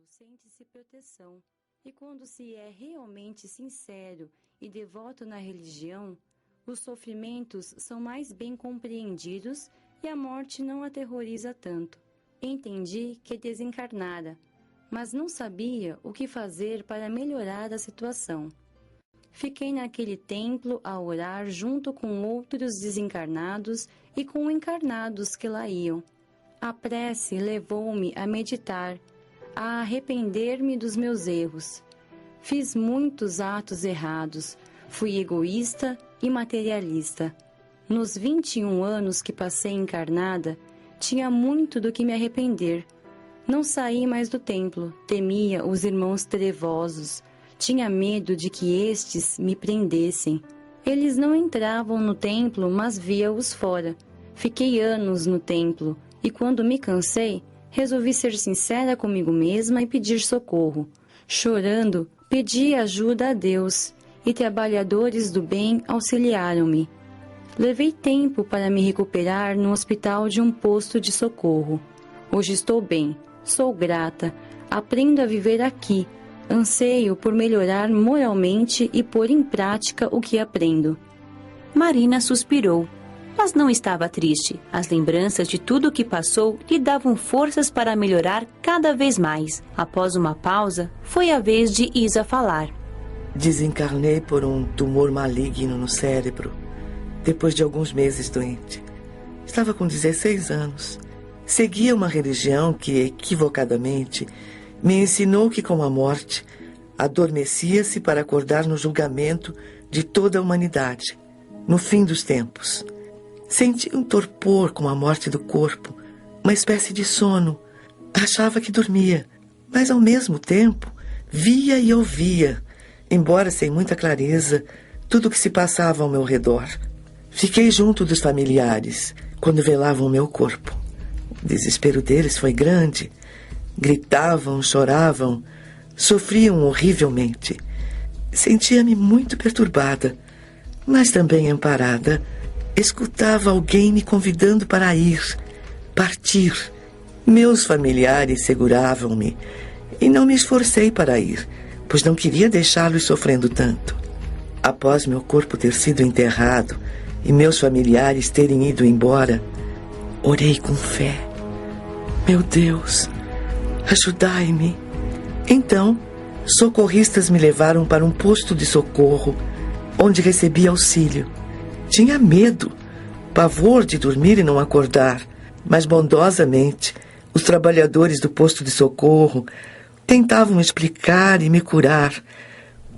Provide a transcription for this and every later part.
sente-se proteção. E quando se é realmente sincero e devoto na religião, os sofrimentos são mais bem compreendidos e a morte não aterroriza tanto. Entendi que desencarnara, mas não sabia o que fazer para melhorar a situação. Fiquei naquele templo a orar junto com outros desencarnados e com encarnados que lá iam. A prece levou-me a meditar, a arrepender-me dos meus erros. Fiz muitos atos errados, fui egoísta e materialista. Nos 21 anos que passei encarnada, tinha muito do que me arrepender. Não saí mais do templo, temia os irmãos trevosos, tinha medo de que estes me prendessem. Eles não entravam no templo, mas via-os fora. Fiquei anos no templo, e quando me cansei, resolvi ser sincera comigo mesma e pedir socorro. Chorando, pedi ajuda a Deus, e trabalhadores do bem auxiliaram-me. Levei tempo para me recuperar no hospital de um posto de socorro. Hoje estou bem, sou grata, aprendo a viver aqui, anseio por melhorar moralmente e pôr em prática o que aprendo. Marina suspirou, mas não estava triste. As lembranças de tudo o que passou lhe davam forças para melhorar cada vez mais. Após uma pausa, foi a vez de Isa falar. Desencarnei por um tumor maligno no cérebro, depois de alguns meses doente. Estava com 16 anos. Seguia uma religião que, equivocadamente, me ensinou que com a morte, adormecia-se para acordar no julgamento de toda a humanidade, no fim dos tempos. Senti um torpor com a morte do corpo, uma espécie de sono. Achava que dormia, mas ao mesmo tempo via e ouvia, embora sem muita clareza, tudo o que se passava ao meu redor. Fiquei junto dos familiares quando velavam o meu corpo. O desespero deles foi grande. Gritavam, choravam, sofriam horrivelmente. Sentia-me muito perturbada, mas também amparada. Escutava alguém me convidando para ir, partir. Meus familiares seguravam-me e não me esforcei para ir, pois não queria deixá-los sofrendo tanto. Após meu corpo ter sido enterrado e meus familiares terem ido embora, orei com fé. Meu Deus, ajudai-me. Então, socorristas me levaram para um posto de socorro, onde recebi auxílio. Tinha medo, pavor de dormir e não acordar, mas bondosamente, os trabalhadores do posto de socorro tentavam explicar e me curar,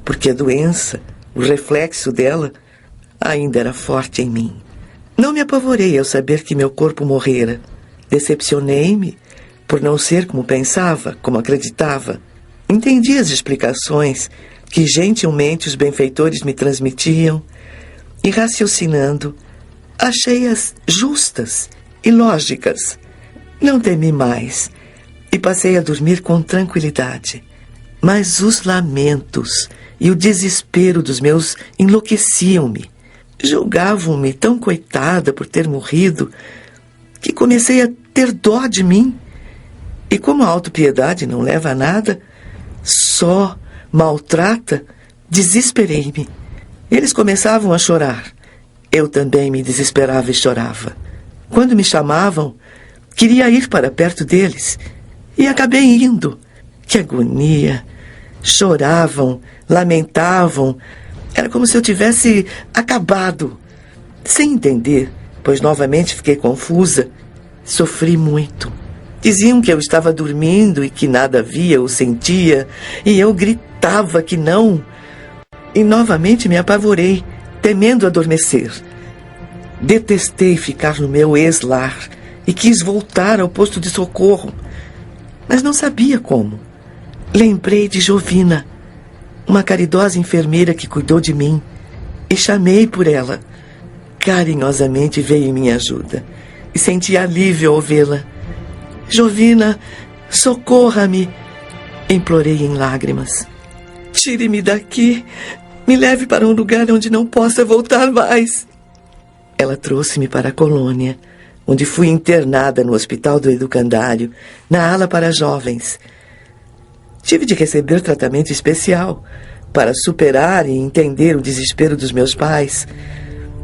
porque a doença, o reflexo dela, ainda era forte em mim. Não me apavorei ao saber que meu corpo morrera. Decepcionei-me por não ser como pensava, como acreditava. Entendi as explicações que gentilmente os benfeitores me transmitiam e, raciocinando, achei-as justas e lógicas. Não temi mais e passei a dormir com tranquilidade. Mas os lamentos e o desespero dos meus enlouqueciam-me. Julgavam-me tão coitada por ter morrido que comecei a ter dó de mim. E como a autopiedade não leva a nada, só maltrata, desesperei-me. Eles começavam a chorar. Eu também me desesperava e chorava. Quando me chamavam, queria ir para perto deles. E acabei indo. Que agonia! Choravam, lamentavam. Era como se eu tivesse acabado. Sem entender, pois novamente fiquei confusa, sofri muito. Diziam que eu estava dormindo e que nada via ou sentia, e eu gritava que não. E novamente me apavorei, temendo adormecer. Detestei ficar no meu ex-lar e quis voltar ao posto de socorro, mas não sabia como. Lembrei de Jovina, uma caridosa enfermeira que cuidou de mim, e chamei por ela. Carinhosamente veio em minha ajuda e senti alívio ao vê-la. Jovina, socorra-me, implorei em lágrimas. Tire-me daqui, me leve para um lugar onde não possa voltar mais. Ela trouxe-me para a colônia, onde fui internada no hospital do educandário, na ala para jovens. Tive de receber tratamento especial para superar e entender o desespero dos meus pais,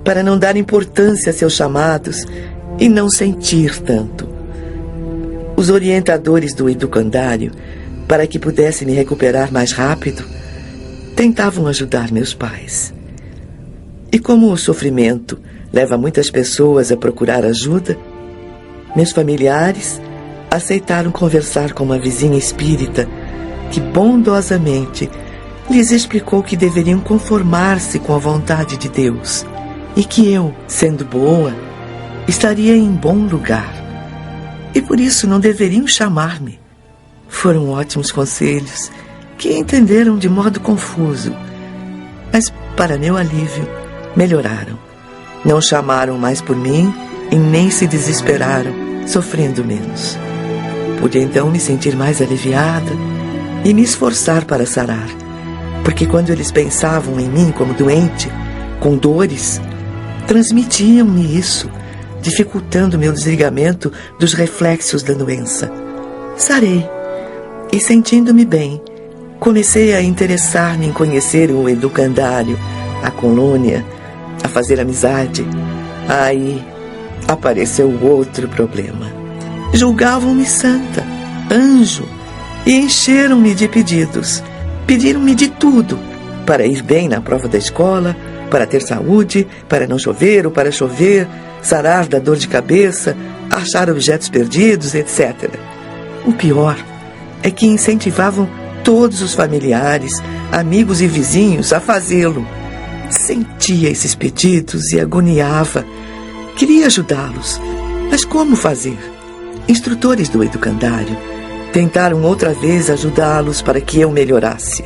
para não dar importância a seus chamados e não sentir tanto. Os orientadores do educandário, para que pudesse me recuperar mais rápido, tentavam ajudar meus pais. E como o sofrimento leva muitas pessoas a procurar ajuda, meus familiares aceitaram conversar com uma vizinha espírita que bondosamente lhes explicou que deveriam conformar-se com a vontade de Deus e que eu, sendo boa, estaria em bom lugar e por isso não deveriam chamar-me. Foram ótimos conselhos que entenderam de modo confuso, mas, para meu alívio, melhoraram. Não chamaram mais por mim e nem se desesperaram, sofrendo menos. Pude então me sentir mais aliviada e me esforçar para sarar, porque quando eles pensavam em mim como doente, com dores, transmitiam-me isso, dificultando meu desligamento dos reflexos da doença. Sarei e, sentindo-me bem, comecei a interessar-me em conhecer o educandário, a colônia, a fazer amizade. Aí apareceu outro problema. Julgavam-me santa, anjo, e encheram-me de pedidos. Pediram-me de tudo, para ir bem na prova da escola, para ter saúde, para não chover ou para chover, sarar da dor de cabeça, achar objetos perdidos, etc. O pior é que incentivavam todos os familiares, amigos e vizinhos a fazê-lo. Sentia esses pedidos e agoniava. Queria ajudá-los, mas como fazer? Instrutores do educandário tentaram outra vez ajudá-los para que eu melhorasse.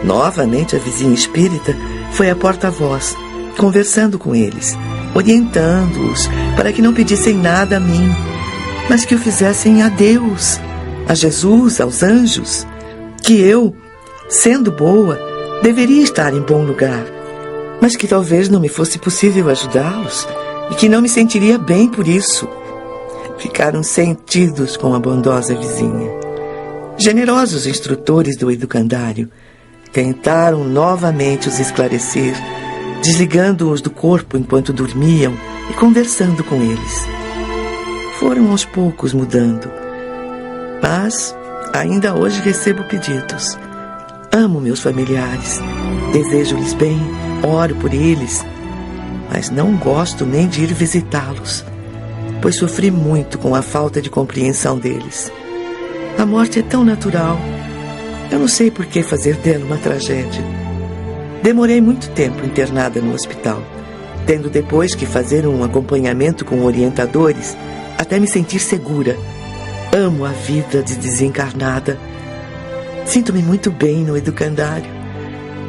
Novamente a vizinha espírita foi a porta-voz, conversando com eles, orientando-os para que não pedissem nada a mim, mas que o fizessem a Deus, a Jesus, aos anjos, que eu, sendo boa, deveria estar em bom lugar, mas que talvez não me fosse possível ajudá-los e que não me sentiria bem por isso. Ficaram sentidos com a bondosa vizinha. Generosos instrutores do educandário tentaram novamente os esclarecer, desligando-os do corpo enquanto dormiam e conversando com eles. Foram aos poucos mudando, mas ainda hoje recebo pedidos. Amo meus familiares, desejo-lhes bem, oro por eles, mas não gosto nem de ir visitá-los, pois sofri muito com a falta de compreensão deles. A morte é tão natural, eu não sei por que fazer dela uma tragédia. Demorei muito tempo internada no hospital, tendo depois que fazer um acompanhamento com orientadores até me sentir segura. Amo a vida de desencarnada. Sinto-me muito bem no educandário,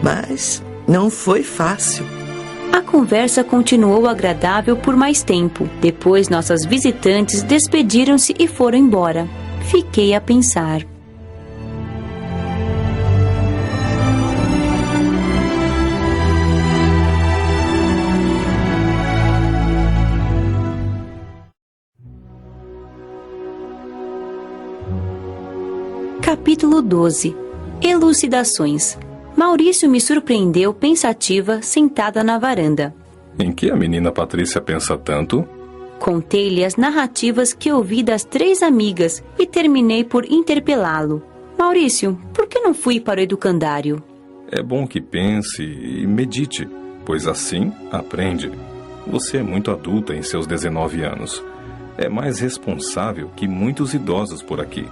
mas não foi fácil. A conversa continuou agradável por mais tempo. Depois, nossas visitantes despediram-se e foram embora. Fiquei a pensar. Capítulo 12. Elucidações. Maurício me surpreendeu pensativa, sentada na varanda. Em que a menina Patrícia pensa tanto? Contei-lhe as narrativas que ouvi das 3 amigas e terminei por interpelá-lo. Maurício, por que não fui para o educandário? É bom que pense e medite, pois assim aprende. Você é muito adulta em seus 19 anos. É mais responsável que muitos idosos por aqui.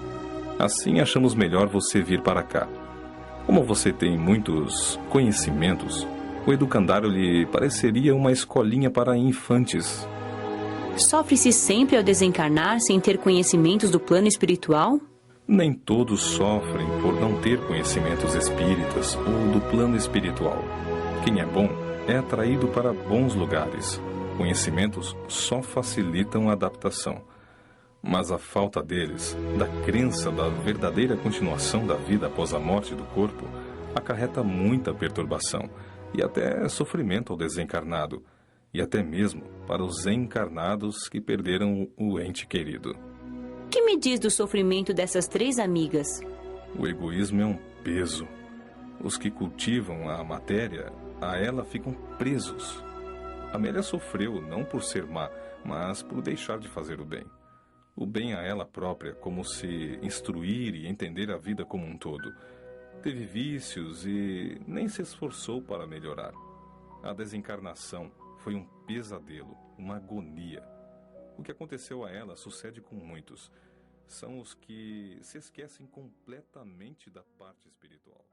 Assim achamos melhor você vir para cá. Como você tem muitos conhecimentos, o educandário lhe pareceria uma escolinha para infantes. Sofre-se sempre ao desencarnar sem ter conhecimentos do plano espiritual? Nem todos sofrem por não ter conhecimentos espíritas ou do plano espiritual. Quem é bom é atraído para bons lugares. Conhecimentos só facilitam a adaptação. Mas a falta deles, da crença da verdadeira continuação da vida após a morte do corpo, acarreta muita perturbação e até sofrimento ao desencarnado, e até mesmo para os encarnados que perderam o ente querido. Que me diz do sofrimento dessas 3 amigas? O egoísmo é um peso. Os que cultivam a matéria, a ela ficam presos. Amélia sofreu não por ser má, mas por deixar de fazer o bem. O bem a ela própria, como se instruir e entender a vida como um todo. Teve vícios e nem se esforçou para melhorar. A desencarnação foi um pesadelo, uma agonia. O que aconteceu a ela sucede com muitos. São os que se esquecem completamente da parte espiritual.